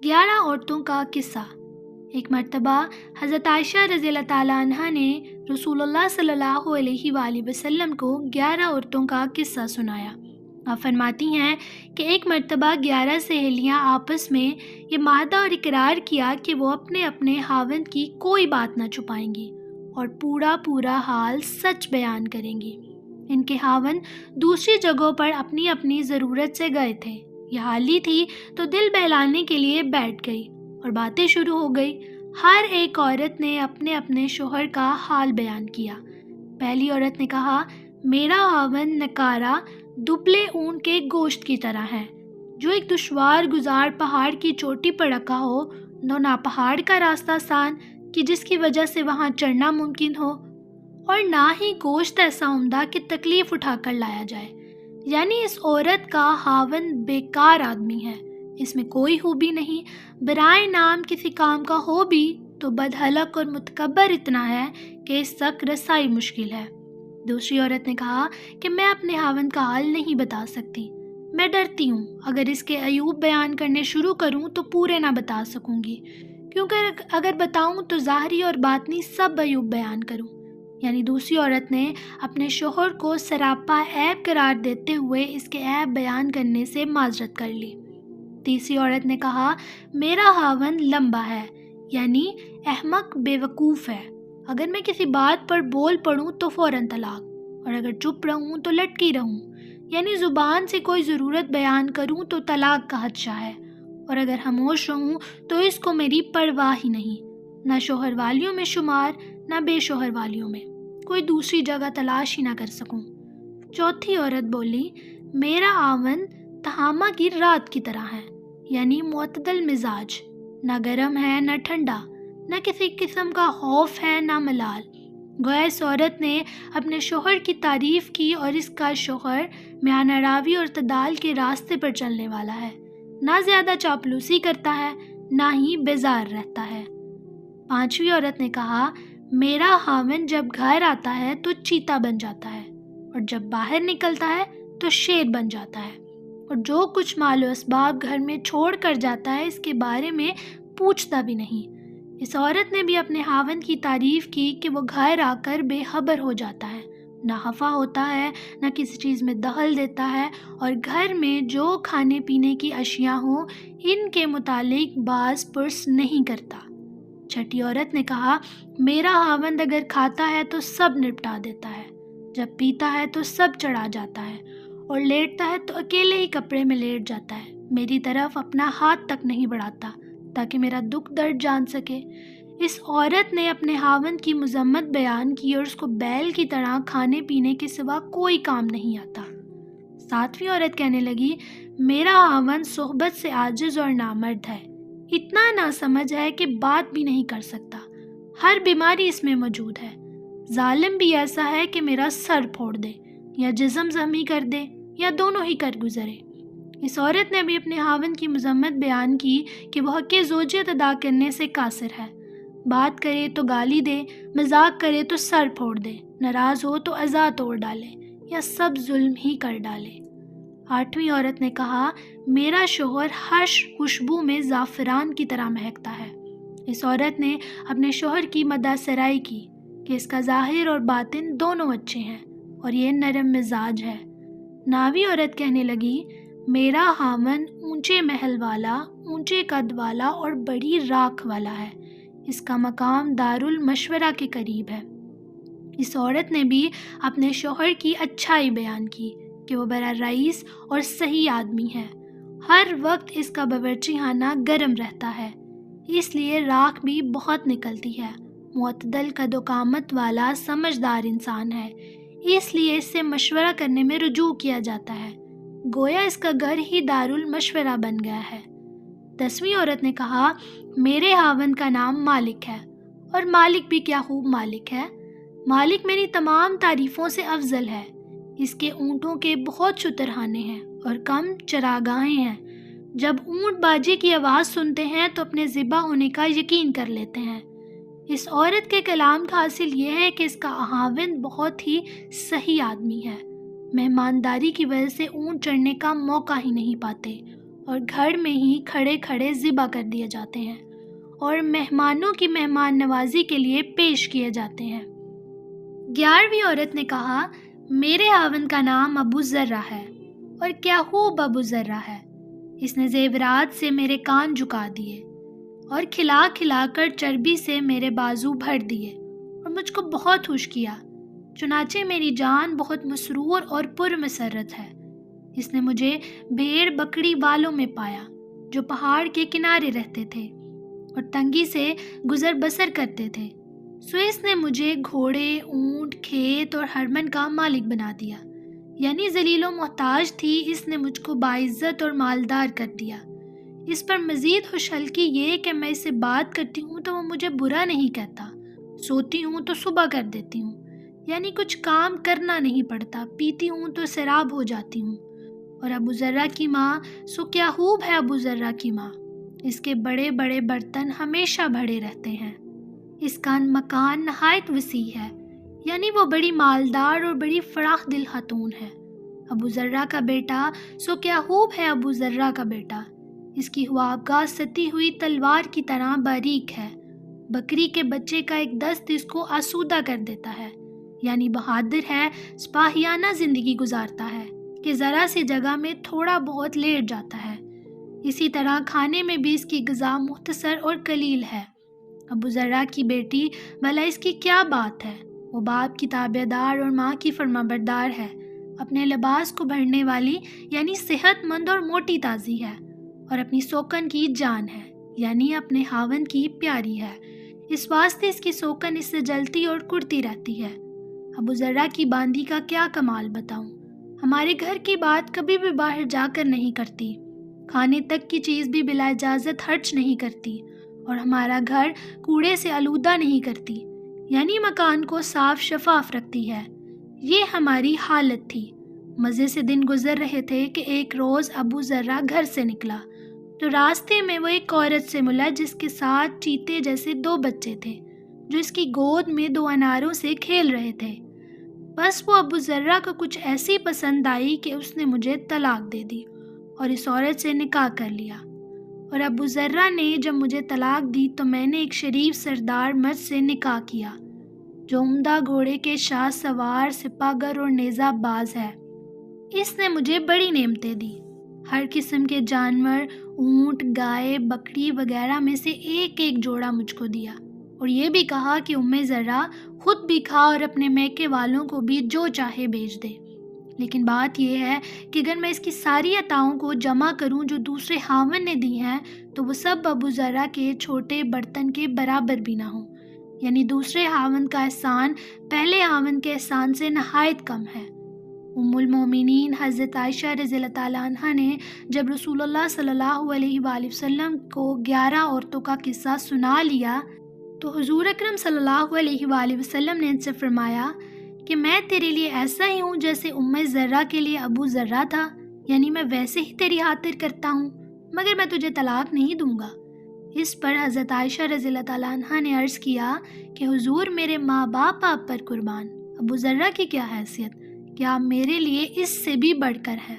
11 عورتوں کا قصہ۔ ایک مرتبہ حضرت عائشہ رضی اللہ تعالیٰ عنہ نے رسول اللہ صلی اللہ علیہ وآلہ وسلم کو 11 عورتوں کا قصہ سنایا۔ آپ فرماتی ہیں کہ ایک مرتبہ 11 سہیلیاں آپس میں یہ معاہدہ اور اقرار کیا کہ وہ اپنے اپنے خاوند کی کوئی بات نہ چھپائیں گی اور پورا حال سچ بیان کریں گی۔ ان کے خاوند دوسری جگہوں پر اپنی اپنی ضرورت سے گئے تھے۔ یہ حالی تھی تو دل بہلانے کے لیے بیٹھ گئی اور باتیں شروع ہو گئی۔ ہر ایک عورت نے اپنے اپنے شوہر کا حال بیان کیا۔ پہلی عورت نے کہا، میرا خاوند نکارا دبلے اونٹ کے گوشت کی طرح ہے، جو ایک دشوار گزار پہاڑ کی چوٹی پر رکھا ہو، نہ پہاڑ کا راستہ آسان کہ جس کی وجہ سے وہاں چڑھنا ممکن ہو، اور نہ ہی گوشت ایسا عمدہ کہ تکلیف اٹھا کر لایا جائے۔ یعنی اس عورت کا خاوند بیکار آدمی ہے، اس میں کوئی خوبی نہیں، برائے نام کسی کام کا ہو بھی تو بدحلق اور متکبر اتنا ہے کہ اس تک رسائی مشکل ہے۔ دوسری عورت نے کہا کہ میں اپنے خاوند کا حال نہیں بتا سکتی، میں ڈرتی ہوں اگر اس کے عیوب بیان کرنے شروع کروں تو پورے نہ بتا سکوں گی، کیونکہ اگر بتاؤں تو ظاہری اور باطنی سب عیوب بیان کروں۔ یعنی دوسری عورت نے اپنے شوہر کو سراپا عیب قرار دیتے ہوئے اس کے عیب بیان کرنے سے معذرت کر لی۔ تیسری عورت نے کہا، میرا خاوند لمبا ہے، یعنی احمق بے وقوف ہے، اگر میں کسی بات پر بول پڑوں تو فوراً طلاق، اور اگر چپ رہوں تو لٹکی رہوں، یعنی زبان سے کوئی ضرورت بیان کروں تو طلاق کا خدشہ ہے، اور اگر خاموش رہوں تو اس کو میری پرواہ ہی نہیں، نہ شوہر والیوں میں شمار نہ بے شوہر والیوں میں، کوئی دوسری جگہ تلاش ہی نہ کر سکوں۔ چوتھی عورت بولی، میرا خاوند تہامہ کی رات کی طرح ہے، یعنی معتدل مزاج، نہ گرم ہے نہ ٹھنڈا، نہ کسی قسم کا خوف ہے نہ ملال۔ گویا اس عورت نے اپنے شوہر کی تعریف کی اور اس کا شوہر میانہ راوی اور اعتدال کے راستے پر چلنے والا ہے، نہ زیادہ چاپلوسی کرتا ہے نہ ہی بیزار رہتا ہے۔ پانچویں عورت نے کہا، میرا خاوند جب گھر آتا ہے تو چیتا بن جاتا ہے، اور جب باہر نکلتا ہے تو شیر بن جاتا ہے، اور جو کچھ مال و اسباب گھر میں چھوڑ کر جاتا ہے اس کے بارے میں پوچھتا بھی نہیں۔ اس عورت نے بھی اپنے خاوند کی تعریف کی کہ وہ گھر آ کر بے خبر ہو جاتا ہے، نہ خفا ہوتا ہے نہ کسی چیز میں دخل دیتا ہے، اور گھر میں جو کھانے پینے کی اشیاء ہوں ان کے متعلق باز پرس نہیں کرتا۔ چھٹی عورت نے کہا، میرا خاوند اگر کھاتا ہے تو سب نپٹا دیتا ہے، جب پیتا ہے تو سب چڑھا جاتا ہے، اور لیٹتا ہے تو اکیلے ہی کپڑے میں لیٹ جاتا ہے، میری طرف اپنا ہاتھ تک نہیں بڑھاتا تاکہ میرا دکھ درد جان سکے۔ اس عورت نے اپنے خاوند کی مذمت بیان کی اور اس کو بیل کی طرح کھانے پینے کے سوا کوئی کام نہیں آتا۔ ساتویں عورت کہنے لگی، میرا خاوند صحبت سے عاجز اور نامرد ہے، اتنا ناسمجھ ہے کہ بات بھی نہیں کر سکتا، ہر بیماری اس میں موجود ہے، ظالم بھی ایسا ہے کہ میرا سر پھوڑ دے یا جسم زخمی کر دے یا دونوں ہی کر گزرے۔ اس عورت نے بھی اپنے خاوند کی مذمت بیان کی کہ وہ حق زوجیت ادا کرنے سے قاصر ہے، بات کرے تو گالی دے، مذاق کرے تو سر پھوڑ دے، ناراض ہو تو اعضاء توڑ ڈالے یا سب ظلم ہی کر ڈالے۔ آٹھویں عورت نے کہا، میرا شوہر ہر خوشبو میں زعفران کی طرح مہکتا ہے۔ اس عورت نے اپنے شوہر کی مدح سرائی کی کہ اس کا ظاہر اور باطن دونوں اچھے ہیں اور یہ نرم مزاج ہے۔ نویں عورت کہنے لگی، میرا خاوند اونچے محل والا، اونچے قد والا اور بڑی راکھ والا ہے، اس کا مقام دارالمشورہ کے قریب ہے۔ اس عورت نے بھی اپنے شوہر کی اچھائی بیان کی کہ وہ بڑا رئیس اور صحیح آدمی ہے، ہر وقت اس کا باورچی خانہ گرم رہتا ہے، اس لیے راکھ بھی بہت نکلتی ہے، معتدل قد و قامت والا سمجھدار انسان ہے، اس لیے اس سے مشورہ کرنے میں رجوع کیا جاتا ہے، گویا اس کا گھر ہی دارالمشورہ بن گیا ہے۔ 10ویں عورت نے کہا، میرے خاوند کا نام مالک ہے، اور مالک بھی کیا خوب مالک ہے، مالک میری تمام تعریفوں سے افضل ہے، اس کے اونٹوں کے بہت شترخانے ہیں اور کم چراگاہیں ہیں، جب اونٹ باجے کی آواز سنتے ہیں تو اپنے ذبح ہونے کا یقین کر لیتے ہیں۔ اس عورت کے کلام کا حاصل یہ ہے کہ اس کا خاوند بہت ہی صحیح آدمی ہے، مہمانداری کی وجہ سے اونٹ چڑھنے کا موقع ہی نہیں پاتے، اور گھر میں ہی کھڑے کھڑے ذبح کر دیے جاتے ہیں اور مہمانوں کی مہمان نوازی کے لیے پیش کیے جاتے ہیں۔ 11ویں عورت نے کہا، میرے خاوند کا نام ابو ذرہ ہے، اور کیا خوب ابو ذرہ ہے، اس نے زیورات سے میرے کان جھکا دیے اور کھلا کھلا کر چربی سے میرے بازو بھر دیے اور مجھ کو بہت خوش کیا، چنانچہ میری جان بہت مسرور اور پر مسرت ہے۔ اس نے مجھے بھیڑ بکری والوں میں پایا جو پہاڑ کے کنارے رہتے تھے اور تنگی سے گزر بسر کرتے تھے، سو اس نے مجھے گھوڑے، اونٹ، کھیت اور ہرمن کا مالک بنا دیا، یعنی ذلیل و محتاج تھی، اس نے مجھ کو باعزت اور مالدار کر دیا۔ اس پر مزید خوش حلقی یہ کہ میں اس سے بات کرتی ہوں تو وہ مجھے برا نہیں کہتا، سوتی ہوں تو صبح کر دیتی ہوں، یعنی کچھ کام کرنا نہیں پڑتا، پیتی ہوں تو سیراب ہو جاتی ہوں۔ اور ابو ذرہ کی ماں، سو کیا خوب ہے ابو ذرہ کی ماں، اس کے بڑے بڑے برتن ہمیشہ بھرے رہتے ہیں، اس کا مکان نہایت وسیع ہے، یعنی وہ بڑی مالدار اور بڑی فراخ دل خاتون ہے۔ ابو ذرہ کا بیٹا، سو کیا خوب ہے ابو ذرہ کا بیٹا، اس کی خوابگاہ ستی ہوئی تلوار کی طرح باریک ہے، بکری کے بچے کا ایک دست اس کو آسودہ کر دیتا ہے، یعنی بہادر ہے، سپاہیانہ زندگی گزارتا ہے کہ ذرا سی جگہ میں تھوڑا بہت لیٹ جاتا ہے۔ اسی طرح کھانے میں بھی اس کی غذا مختصر اور قلیل ہے۔ ابو ذرہ کی بیٹی، بھلا اس کی کیا بات ہے، وہ باپ کی تابع دار اور ماں کی فرما بردار ہے، اپنے لباس کو بھرنے والی یعنی صحت مند اور موٹی تازی ہے، اور اپنی سوکن کی جان ہے، یعنی اپنے خاوند کی پیاری ہے، اس واسطے اس کی سوکن اس سے جلتی اور کڑتی رہتی ہے۔ ابو ذرہ کی باندی کا کیا کمال بتاؤں، ہمارے گھر کی بات کبھی بھی باہر جا کر نہیں کرتی، کھانے تک کی چیز بھی بلا اجازت خرچ نہیں کرتی، اور ہمارا گھر کوڑے سے آلودہ نہیں کرتی، یعنی مکان کو صاف شفاف رکھتی ہے۔ یہ ہماری حالت تھی۔ مزے سے دن گزر رہے تھے کہ ایک روز ابو ذرہ گھر سے نکلا تو راستے میں وہ ایک عورت سے ملا جس کے ساتھ چیتے جیسے 2 بچے تھے جو اس کی گود میں 2 اناروں سے کھیل رہے تھے۔ بس وہ ابو ذرہ کو کچھ ایسی پسند آئی کہ اس نے مجھے طلاق دے دی اور اس عورت سے نکاح کر لیا۔ اور ابو ذرہ نے جب مجھے طلاق دی تو میں نے ایک شریف سردار مرد سے نکاح کیا جو عمدہ گھوڑے کے شاہ سوار، سپاگر اور نیزہ باز ہے۔ اس نے مجھے بڑی نعمتیں دی، ہر قسم کے جانور، اونٹ، گائے، بکری وغیرہ میں سے ایک ایک جوڑا مجھ کو دیا، اور یہ بھی کہا کہ ذرہ خود بھی کھا اور اپنے میکے والوں کو بھی جو چاہے بھیج دے۔ لیکن بات یہ ہے کہ اگر میں اس کی ساری عطاؤں کو جمع کروں جو دوسرے خاوند نے دی ہیں تو وہ سب ابو ذرہ کے چھوٹے برتن کے برابر بھی نہ ہوں، یعنی دوسرے خاوند کا احسان پہلے خاوند کے احسان سے نہایت کم ہے۔ ام المومنین حضرت عائشہ رضی اللہ تعالیٰ عنہ نے جب رسول اللہ صلی اللہ علیہ وآلہ وسلم کو 11 عورتوں کا قصہ سنا لیا تو حضور اکرم صلی اللہ علیہ وآلہ وسلم نے ان سے فرمایا کہ میں تیرے لیے ایسا ہی ہوں جیسے ام ذرہ کے لیے ابو ذرہ تھا، یعنی میں ویسے ہی تیری خاطر کرتا ہوں، مگر میں تجھے طلاق نہیں دوں گا۔ اس پر حضرت عائشہ رضی اللہ تعالیٰ عنہ نے عرض کیا کہ حضور، میرے ماں باپ آپ پر قربان، ابو ذرہ کی کیا حیثیت، کیا آپ میرے لیے اس سے بھی بڑھ کر ہے۔